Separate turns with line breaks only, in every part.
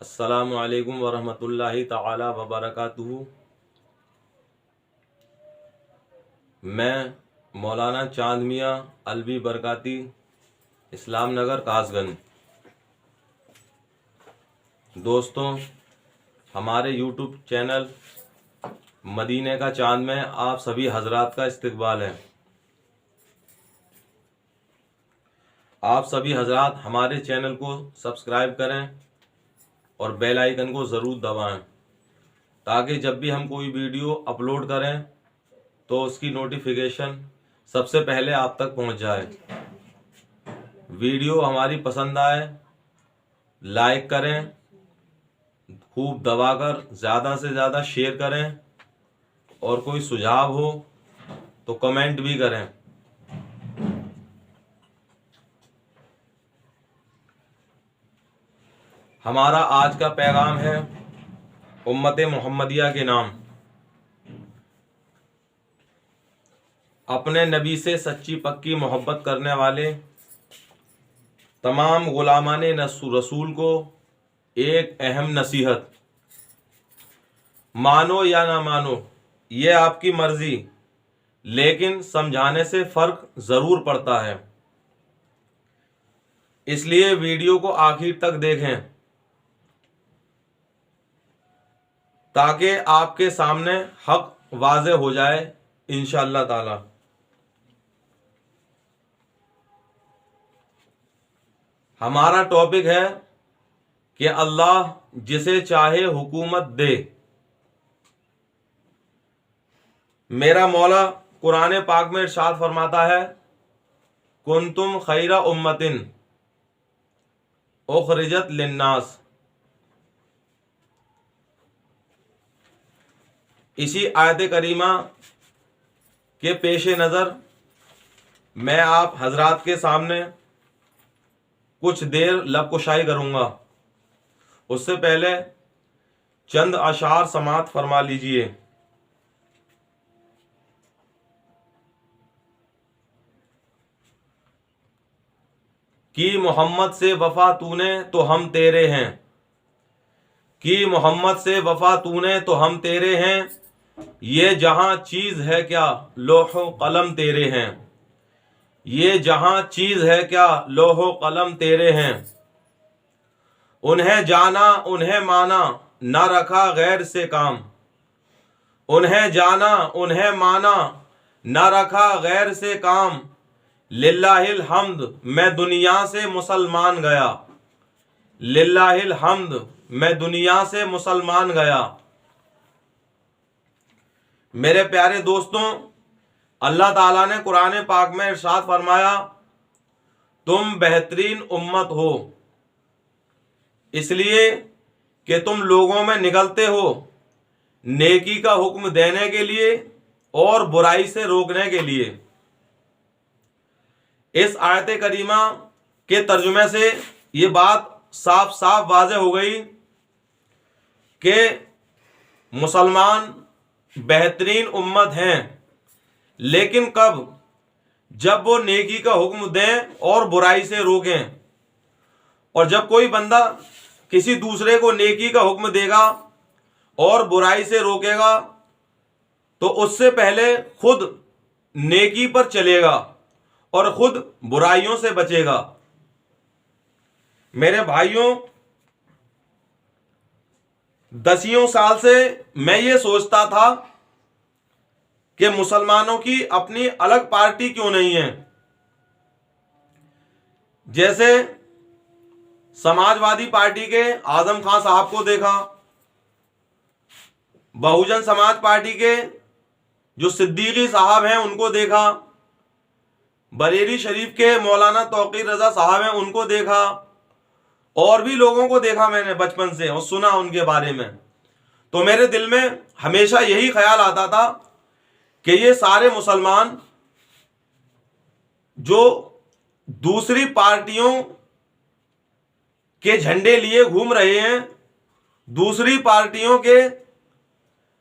अस्सलामु अलैकुम वरहमतुल्लाहि ताला वबरकातुहू। मैं मौलाना चांद मियाँ अलवी बरकाती, इस्लाम नगर कासगंज। दोस्तों, हमारे यूट्यूब चैनल मदीने का चांद में आप सभी हजरात का इस्तकबाल है। आप सभी हजरात हमारे चैनल को सब्सक्राइब करें और बेल आइकन को ज़रूर दबाएं, ताकि जब भी हम कोई वीडियो अपलोड करें तो उसकी नोटिफिकेशन सबसे पहले आप तक पहुंच जाए। वीडियो हमारी पसंद आए लाइक करें, खूब दबाकर ज़्यादा से ज़्यादा शेयर करें, और कोई सुझाव हो तो कमेंट भी करें। हमारा आज का पैगाम है उम्मत मोहम्मदिया के नाम। अपने नबी से सच्ची पक्की मोहब्बत करने वाले तमाम गुलामाने रसूल को एक अहम नसीहत, मानो या ना मानो ये आपकी मर्जी, लेकिन समझाने से फ़र्क ज़रूर पड़ता है। इसलिए वीडियो को आखिर तक देखें, ताकि आपके सामने हक वाज़े हो जाए इंशाअल्लाह ताला। हमारा टॉपिक है कि अल्लाह जिसे चाहे हुकूमत दे। मेरा मौला कुरान पाक में इरशाद फरमाता है, कुंतुम खैरा उम्मतिन उखरिजत लिन्नास। इसी आयत करीमा के पेश नज़र मैं आप हजरात के सामने कुछ देर लबकुशाई करूँगा। उससे पहले चंद अशार समात फरमा लीजिए। कि मोहम्मद से वफा तूने तो हम तेरे हैं, कि मोहम्मद से वफा तूने तो हम तेरे हैं, ये जहां चीज है क्या लोहो कलम तेरे हैं, ये जहां चीज है क्या लोहो कलम तेरे हैं। उन्हें जाना उन्हें माना ना रखा गैर से काम, उन्हें जाना उन्हें माना ना रखा गैर से काम। लिल्लाहिल हम्द मैं दुनिया से मुसलमान गया, लिल्लाहिल हम्द मैं दुनिया से मुसलमान गया। मेरे प्यारे दोस्तों, अल्लाह ताला ने कुरान पाक में इरशाद फरमाया, तुम बेहतरीन उम्मत हो इसलिए कि तुम लोगों में निकलते हो नेकी का हुक्म देने के लिए और बुराई से रोकने के लिए। इस आयत करीमा के तर्जुमे से ये बात साफ साफ वाज़ेह हो गई कि मुसलमान बेहतरीन उम्मत हैं, लेकिन कब? जब वो नेकी का हुक्म दें और बुराई से रोकें। और जब कोई बंदा किसी दूसरे को नेकी का हुक्म देगा और बुराई से रोकेगा, तो उससे पहले खुद नेकी पर चलेगा और खुद बुराइयों से बचेगा। मेरे भाइयों, दसियों साल से मैं ये सोचता था कि मुसलमानों की अपनी अलग पार्टी क्यों नहीं है। जैसे समाजवादी पार्टी के आजम खान साहब को देखा, बहुजन समाज पार्टी के जो सिद्दीकी साहब हैं उनको देखा, बरेली शरीफ के मौलाना तौकीर रजा साहब हैं उनको देखा, और भी लोगों को देखा मैंने बचपन से और सुना उनके बारे में। तो मेरे दिल में हमेशा यही ख्याल आता था कि ये सारे मुसलमान जो दूसरी पार्टियों के झंडे लिए घूम रहे हैं, दूसरी पार्टियों के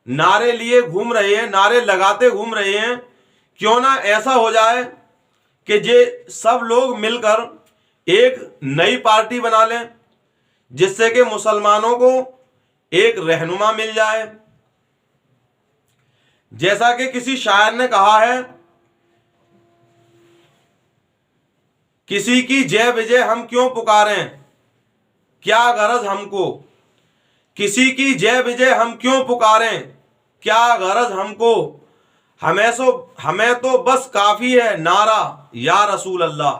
नारे लिए घूम रहे हैं, नारे लगाते घूम रहे हैं, क्यों ना ऐसा हो जाए कि ये सब लोग मिलकर एक नई पार्टी बना लें, जिससे कि मुसलमानों को एक रहनुमा मिल जाए। जैसा कि किसी शायर ने कहा है, किसी की जय विजय हम क्यों पुकारें, क्या गरज हमको। किसी की जय विजय हम क्यों पुकारें, क्या गरज हमको। हमें तो बस काफी है नारा या रसूल अल्लाह।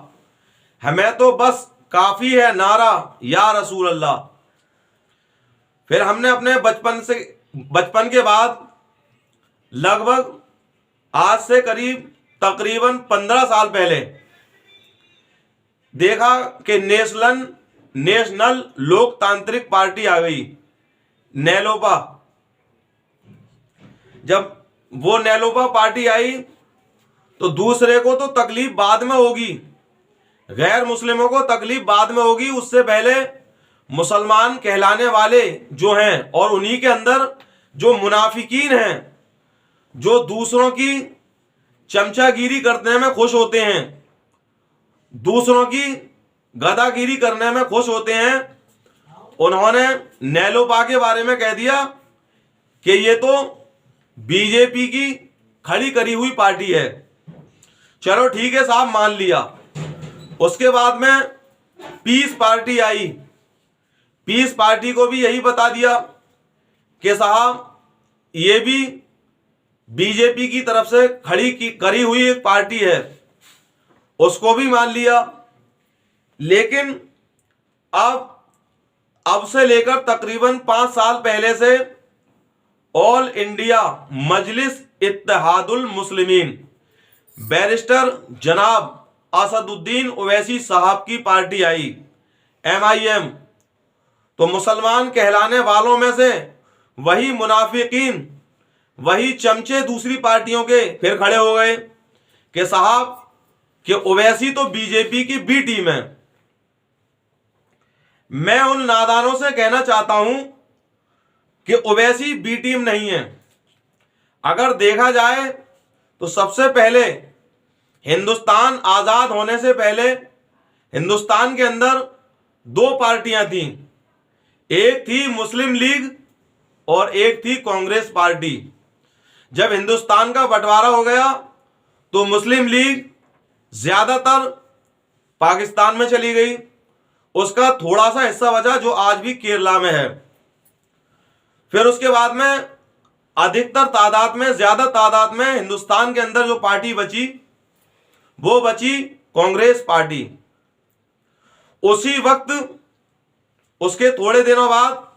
हमें तो बस काफी है नारा या रसूल अल्लाह। फिर हमने अपने बचपन के बाद लगभग आज से तकरीबन 15 साल पहले देखा कि नेशनल लोकतांत्रिक पार्टी आ गई, नेलोपा। जब वो नेलोपा पार्टी आई तो दूसरे को तो तकलीफ बाद में होगी, गैर मुस्लिमों को तकलीफ बाद में होगी। उससे पहले मुसलमान कहलाने वाले जो हैं और उन्हीं के अंदर जो मुनाफिकीन हैं, जो दूसरों की चमचागिरी करने में खुश होते हैं, दूसरों की गदागिरी करने में खुश होते हैं, उन्होंने नेलोपा के बारे में कह दिया कि ये तो बीजेपी की खड़ी करी हुई पार्टी है। चलो ठीक है साहब, मान लिया। उसके बाद में पीस पार्टी आई। पीस पार्टी को भी यही बता दिया कि साहब ये भी बीजेपी की तरफ से करी हुई एक पार्टी है, उसको भी मान लिया। लेकिन अब से लेकर तकरीबन 5 साल पहले से ऑल इंडिया मजलिस इत्तेहादुल मुस्लिमीन बैरिस्टर जनाब असदुद्दीन ओवैसी साहब की पार्टी आई, MIM। तो मुसलमान कहलाने वालों में से वही मुनाफिकीन, वही चमचे दूसरी पार्टियों के फिर खड़े हो गए कि साहब कि ओवैसी तो बीजेपी की बी टीम है। मैं उन नादानों से कहना चाहता हूं कि ओवैसी बी टीम नहीं है। अगर देखा जाए तो सबसे पहले हिंदुस्तान आजाद होने से पहले हिंदुस्तान के अंदर 2 पार्टियां थीं, एक थी मुस्लिम लीग और एक थी कांग्रेस पार्टी। जब हिंदुस्तान का बंटवारा हो गया तो मुस्लिम लीग ज्यादातर पाकिस्तान में चली गई, उसका थोड़ा सा हिस्सा बचा जो आज भी केरला में है। फिर उसके बाद में अधिकतर तादाद में, ज्यादा तादाद में हिंदुस्तान के अंदर जो पार्टी बची वो बची कांग्रेस पार्टी। उसी वक्त उसके थोड़े दिनों बाद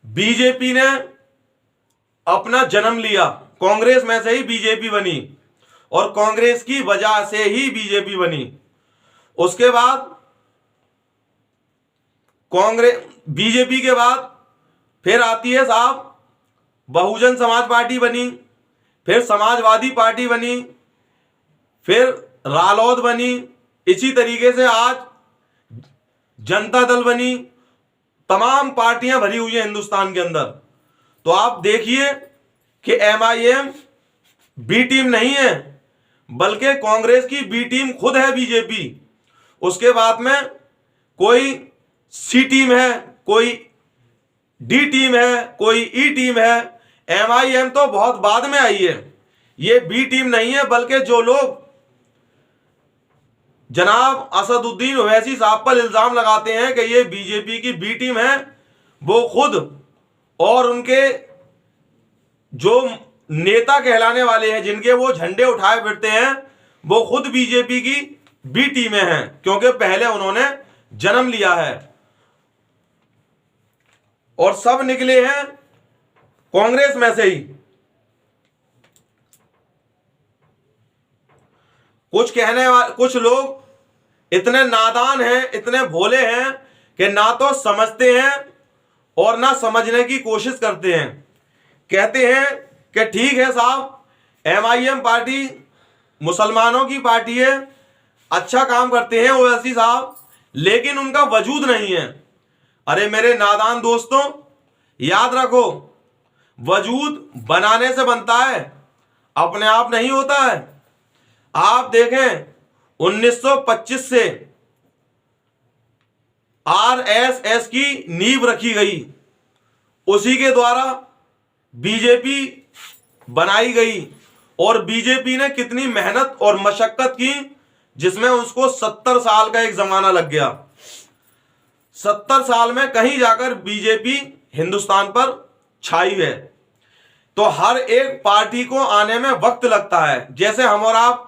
बीजेपी ने अपना जन्म लिया, कांग्रेस में से ही बीजेपी बनी और कांग्रेस की वजह से ही बीजेपी बनी। उसके बाद बीजेपी के बाद फिर आती है साहब बहुजन समाज पार्टी बनी, फिर समाजवादी पार्टी बनी, फिर रालोद बनी, इसी तरीके से आज जनता दल बनी। तमाम पार्टियां भरी हुई हैं हिंदुस्तान के अंदर। तो आप देखिए कि MIM बी टीम नहीं है, बल्कि कांग्रेस की बी टीम खुद है बीजेपी। उसके बाद में कोई C टीम है, कोई D टीम है, कोई E टीम है। MIM तो बहुत बाद में आई है, ये बी टीम नहीं है। बल्कि जो लोग जनाब असदुद्दीन ओवैसी साहब पर इल्जाम लगाते हैं कि ये बीजेपी की बी टीम है, वो खुद और उनके जो नेता कहलाने वाले हैं, जिनके वो झंडे उठाए फिरते हैं, वो खुद बीजेपी की बी टीमें हैं, क्योंकि पहले उन्होंने जन्म लिया है। और सब निकले हैं कांग्रेस में से ही। कुछ लोग इतने नादान हैं, इतने भोले हैं कि ना तो समझते हैं और ना समझने की कोशिश करते हैं। कहते हैं कि ठीक है साहब, MIM पार्टी मुसलमानों की पार्टी है, अच्छा काम करते हैं ओवैसी साहब, लेकिन उनका वजूद नहीं है। अरे मेरे नादान दोस्तों, याद रखो, वजूद बनाने से बनता है, अपने आप नहीं होता है। आप देखें 1925 से आरएसएस की नींव रखी गई, उसी के द्वारा बीजेपी बनाई गई। और बीजेपी ने कितनी मेहनत और मशक्कत की, जिसमें उसको 70 साल का एक जमाना लग गया। 70 साल में कहीं जाकर बीजेपी हिंदुस्तान पर छाई है। तो हर एक पार्टी को आने में वक्त लगता है। जैसे हम और आप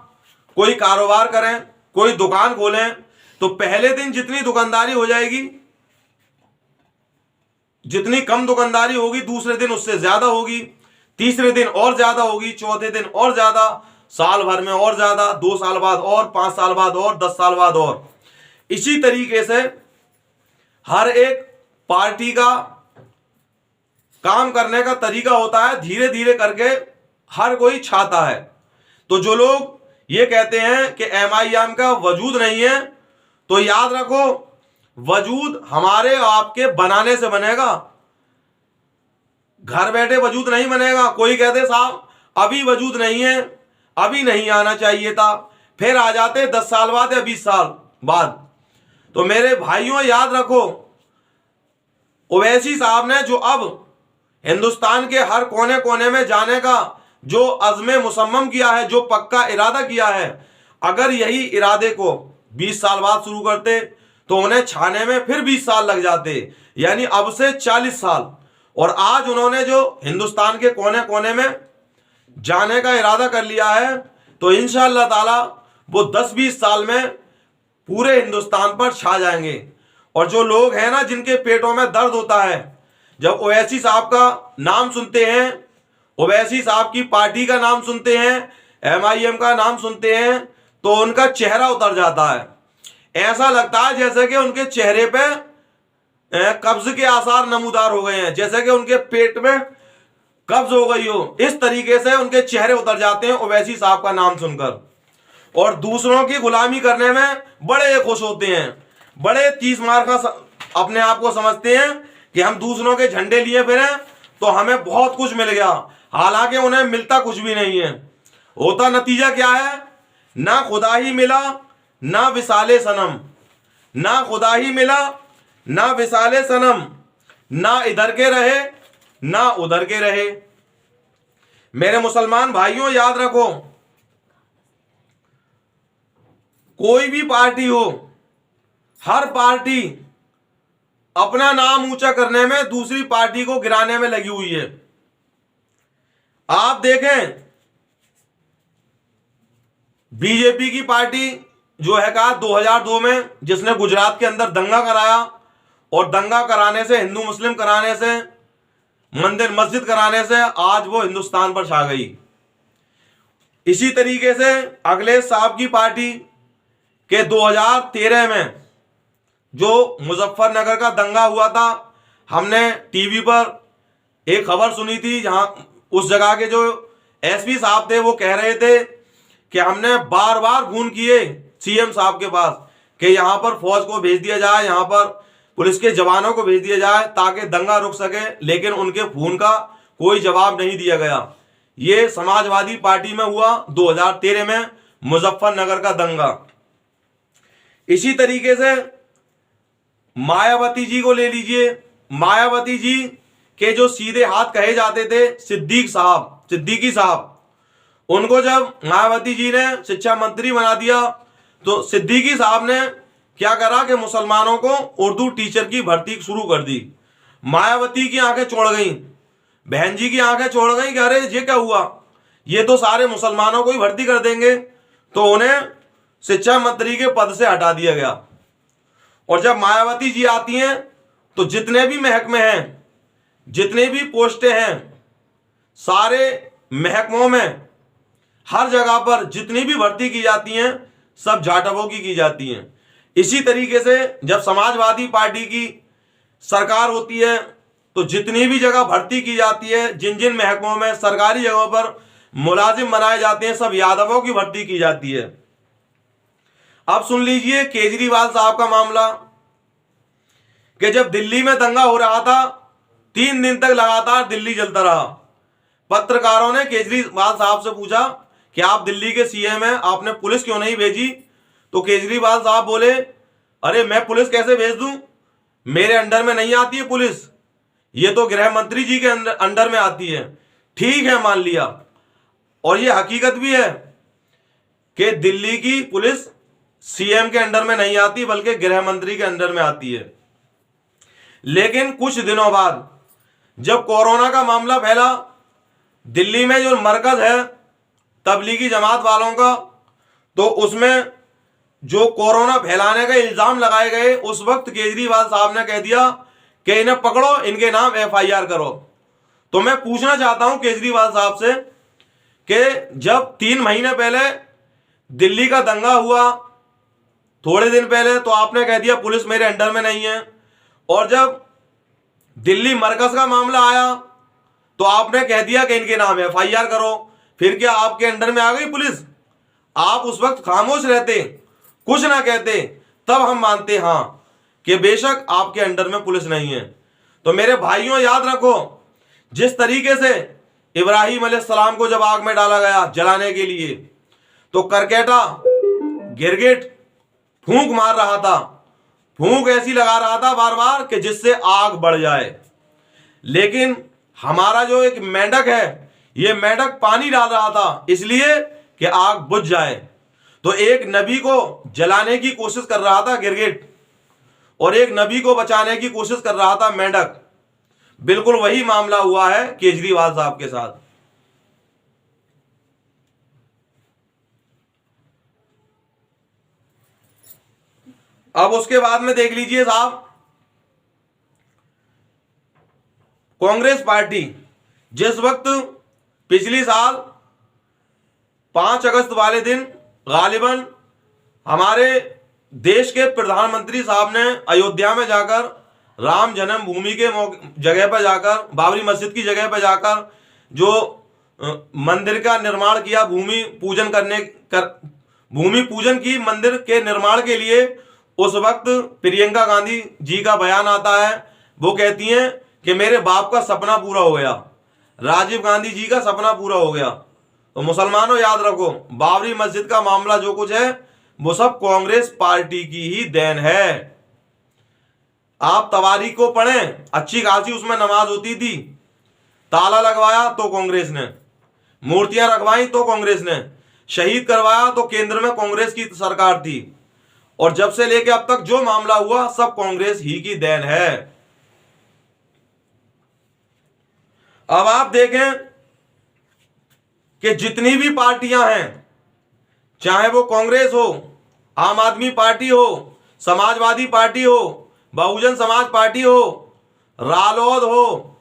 कोई कारोबार करें, कोई दुकान खोलें, तो पहले दिन जितनी दुकानदारी हो जाएगी, जितनी कम दुकानदारी होगी, दूसरे दिन उससे ज्यादा होगी, तीसरे दिन और ज्यादा होगी, चौथे दिन और ज्यादा, साल भर में और ज्यादा, 2 साल बाद और, 5 साल बाद और, 10 साल बाद और। इसी तरीके से हर एक पार्टी का काम करने का तरीका होता है, धीरे धीरे करके हर कोई छाता है। तो जो लोग ये कहते हैं कि एमआईएम का वजूद नहीं है, तो याद रखो, वजूद हमारे आपके बनाने से बनेगा, घर बैठे वजूद नहीं बनेगा। कोई कहते साहब अभी वजूद नहीं है, अभी नहीं आना चाहिए था, फिर आ जाते 10 साल बाद या 20 साल बाद। तो मेरे भाइयों याद रखो, ओवैसी साहब ने जो अब हिंदुस्तान के हर कोने कोने में जाने का जो अज़्म मुसम्मम किया है, जो पक्का इरादा किया है, अगर यही इरादे को 20 साल बाद शुरू करते तो उन्हें छाने में फिर 20 साल लग जाते, यानी अब से 40 साल। और आज उन्होंने जो हिंदुस्तान के कोने कोने में जाने का इरादा कर लिया है, तो इंशाअल्लाह ताला वो 10-20 साल में पूरे हिंदुस्तान पर छा जाएंगे। और जो लोग हैं ना, जिनके पेटों में दर्द होता है, जब ओवैसी साहब का नाम सुनते हैं, ओवैसी साहब की पार्टी का नाम सुनते हैं, एमआईएम का नाम सुनते हैं, तो उनका चेहरा उतर जाता है। ऐसा लगता है जैसे कि उनके चेहरे पे कब्ज के आसार नमूदार हो गए हैं, जैसे कि उनके पेट में कब्ज हो गई हो। इस तरीके से उनके चेहरे उतर जाते हैं ओवैसी साहब का नाम सुनकर। और दूसरों की गुलामी करने में बड़े खुश होते हैं, बड़े 30 मार का अपने आप को समझते हैं कि हम दूसरों के झंडे लिए फिरे तो हमें बहुत कुछ मिल गया, हालांकि उन्हें मिलता कुछ भी नहीं है। होता नतीजा क्या है? ना खुदा ही मिला ना विसाले सनम, ना खुदा ही मिला ना विसाले सनम, ना इधर के रहे ना उधर के रहे। मेरे मुसलमान भाइयों याद रखो, कोई भी पार्टी हो, हर पार्टी अपना नाम ऊंचा करने में दूसरी पार्टी को गिराने में लगी हुई है। आप देखें, बीजेपी की पार्टी जो है कहा 2002 में, जिसने गुजरात के अंदर दंगा कराया, और दंगा कराने से, हिंदू मुस्लिम कराने से, मंदिर मस्जिद कराने से आज वो हिंदुस्तान पर छा गई। इसी तरीके से अखिलेश साहब की पार्टी के 2013 में जो मुजफ्फरनगर का दंगा हुआ था, हमने टीवी पर एक खबर सुनी थी, जहां उस जगह के जो एसपी साहब थे वो कह रहे थे कि हमने बार बार फोन किए सीएम साहब के पास कि यहां पर फौज को भेज दिया जाए, यहां पर पुलिस के जवानों को भेज दिया जाए ताकि दंगा रुक सके, लेकिन उनके फोन का कोई जवाब नहीं दिया गया। ये समाजवादी पार्टी में हुआ 2013 में मुजफ्फरनगर का दंगा। इसी तरीके से मायावती जी को ले लीजिए, मायावती जी के जो सीधे हाथ कहे जाते थे सिद्दीकी साहब, उनको जब मायावती जी ने शिक्षा मंत्री बना दिया, तो सिद्दीकी साहब ने क्या करा कि मुसलमानों को उर्दू टीचर की भर्ती शुरू कर दी। मायावती की आंखें चौड़ गई, बहन जी की आंखें चौड़ गई कि अरे ये क्या हुआ, ये तो सारे मुसलमानों को ही भर्ती कर देंगे। तो उन्हें शिक्षा मंत्री के पद से हटा दिया गया। और जब मायावती जी आती हैं तो जितने भी महकमे हैं, जितने भी पोस्टें हैं, सारे महकमों में हर जगह पर जितनी भी भर्ती की जाती हैं सब जाटवों की जाती हैं। इसी तरीके से जब समाजवादी पार्टी की सरकार होती है तो जितनी भी जगह भर्ती की जाती है, जिन जिन महकमों में सरकारी जगहों पर मुलाजिम बनाए जाते हैं, सब यादवों की भर्ती की जाती है। अब सुन लीजिए केजरीवाल साहब का मामला, कि जब दिल्ली में दंगा हो रहा था 3 दिन तक लगातार दिल्ली जलता रहा। पत्रकारों ने केजरीवाल साहब से पूछा कि आप दिल्ली के सीएम हैं, आपने पुलिस क्यों नहीं भेजी? तो केजरीवाल साहब बोले, अरे मैं पुलिस कैसे भेज दूं, मेरे अंडर में नहीं आती है पुलिस, ये तो गृह मंत्री जी के अंडर में आती है। ठीक है, मान लिया, और ये हकीकत भी है कि दिल्ली की पुलिस सीएम के अंडर में नहीं आती बल्कि गृह मंत्री के अंडर में आती है। लेकिन कुछ दिनों बाद जब कोरोना का मामला फैला, दिल्ली में जो मरकज है तबलीगी जमात वालों का, तो उसमें जो कोरोना फैलाने का इल्जाम लगाए गए, उस वक्त केजरीवाल साहब ने कह दिया कि इन्हें पकड़ो, इनके नाम एफआईआर करो। तो मैं पूछना चाहता हूं केजरीवाल साहब से कि जब 3 महीने पहले दिल्ली का दंगा हुआ, थोड़े दिन पहले तो आपने कह दिया पुलिस मेरे अंडर में नहीं है, और जब दिल्ली मरकज का मामला आया तो आपने कह दिया कि इनके नाम एफआईआर करो। फिर क्या आपके अंडर में आ गई पुलिस? आप उस वक्त खामोश रहते, कुछ ना कहते, तब हम मानते हां कि बेशक आपके अंडर में पुलिस नहीं है। तो मेरे भाइयों, याद रखो, जिस तरीके से इब्राहिम अलैहिस्सलाम को जब आग में डाला गया जलाने के लिए, तो करकेटा गिरगिट फूंक मार रहा था, फूंक ऐसी लगा रहा था बार बार कि जिससे आग बढ़ जाए। लेकिन हमारा जो एक मेंढक है, ये मेंढक पानी डाल रहा था इसलिए कि आग बुझ जाए। तो एक नबी को जलाने की कोशिश कर रहा था गिरगिट, और एक नबी को बचाने की कोशिश कर रहा था मेंढक। बिल्कुल वही मामला हुआ है केजरीवाल साहब के साथ। अब उसके बाद में देख लीजिए साहब, कांग्रेस पार्टी जिस वक्त पिछली साल 5 अगस्त वाले दिन गालिबन हमारे देश के प्रधानमंत्री साहब ने अयोध्या में जाकर राम जन्मभूमि के जगह पर जाकर, बाबरी मस्जिद की जगह पर जाकर जो मंदिर का निर्माण किया, भूमि पूजन की मंदिर के निर्माण के लिए, उस वक्त प्रियंका गांधी जी का बयान आता है। वो कहती हैं कि मेरे बाप का सपना पूरा हो गया, राजीव गांधी जी का सपना पूरा हो गया। तो मुसलमानों, याद रखो, बाबरी मस्जिद का मामला जो कुछ है वो सब कांग्रेस पार्टी की ही देन है। आप तवारीख को पढ़ें, अच्छी खासी उसमें नमाज होती थी। ताला लगवाया तो कांग्रेस ने, मूर्तियां रखवाई तो कांग्रेस ने, शहीद करवाया तो केंद्र में कांग्रेस की सरकार थी, और जब से लेके अब तक जो मामला हुआ सब कांग्रेस ही की देन है। अब आप देखें कि जितनी भी पार्टियां हैं, चाहे वो कांग्रेस हो, आम आदमी पार्टी हो, समाजवादी पार्टी हो, बहुजन समाज पार्टी हो, रालोद हो,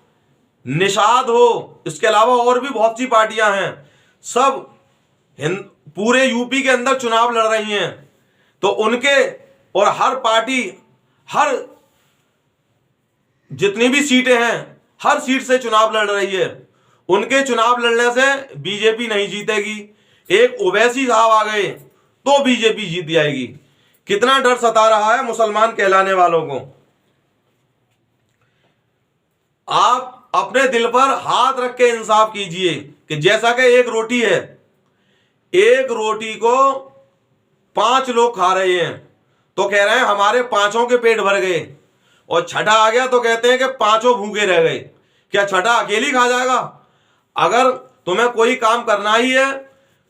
निषाद हो, इसके अलावा और भी बहुत सी पार्टियां हैं, सब पूरे यूपी के अंदर चुनाव लड़ रही हैं। तो उनके और हर पार्टी, हर जितनी भी सीटें हैं, हर सीट से चुनाव लड़ रही है। उनके चुनाव लड़ने से बीजेपी नहीं जीतेगी। एक ओवैसी साहब आ गए तो बीजेपी जीत जाएगी। कितना डर सता रहा है मुसलमान कहलाने वालों को। आप अपने दिल पर हाथ रख के इंसाफ कीजिए कि जैसा कि एक रोटी है, एक रोटी को 5 लोग खा रहे हैं तो कह रहे हैं हमारे 5 के पेट भर गए, और छठा आ गया तो कहते हैं कि 5 भूखे रह गए। क्या छठा अकेली खा जाएगा? अगर तुम्हें कोई काम करना ही है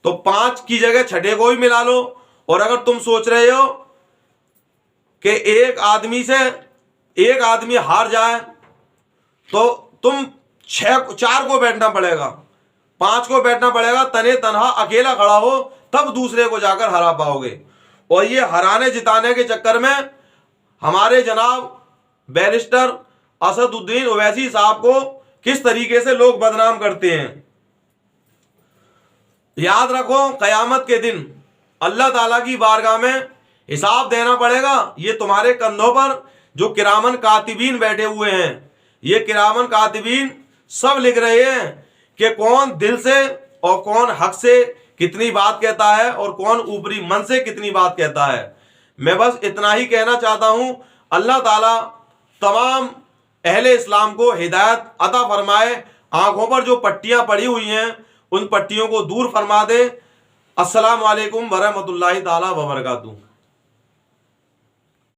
तो 5 की जगह छठे को ही मिला लो। और अगर तुम सोच रहे हो कि एक आदमी हार जाए तो तुम 4 को बैठना पड़ेगा, 5 को बैठना पड़ेगा, तने तनहा अकेला खड़ा हो तब दूसरे को जाकर हरा पाओगे। और ये हराने जिताने के चक्कर में हमारे जनाब बैरिस्टर असदुद्दीन ओवैसी साहब को किस तरीके से लोग बदनाम करते हैं। याद रखो, कयामत के दिन अल्लाह ताला की बारगाह में हिसाब देना पड़ेगा। ये तुम्हारे कंधों पर जो किरामन कातिबीन बैठे हुए हैं, ये किरामन कातिबीन सब लिख रहे हैं कि कौन दिल से और कौन हक से कितनी बात कहता है और कौन ऊपरी मन से कितनी बात कहता है। मैं बस इतना ही कहना चाहता हूं, अल्लाह ताला तमाम अहले इस्लाम को हिदायत अता फरमाए। आंखों पर जो पट्टियां पड़ी हुई हैं उन पट्टियों को दूर फरमा दे। अस्सलाम वालेकुम वरहमतुल्लाहि ताला वबरकातुहू।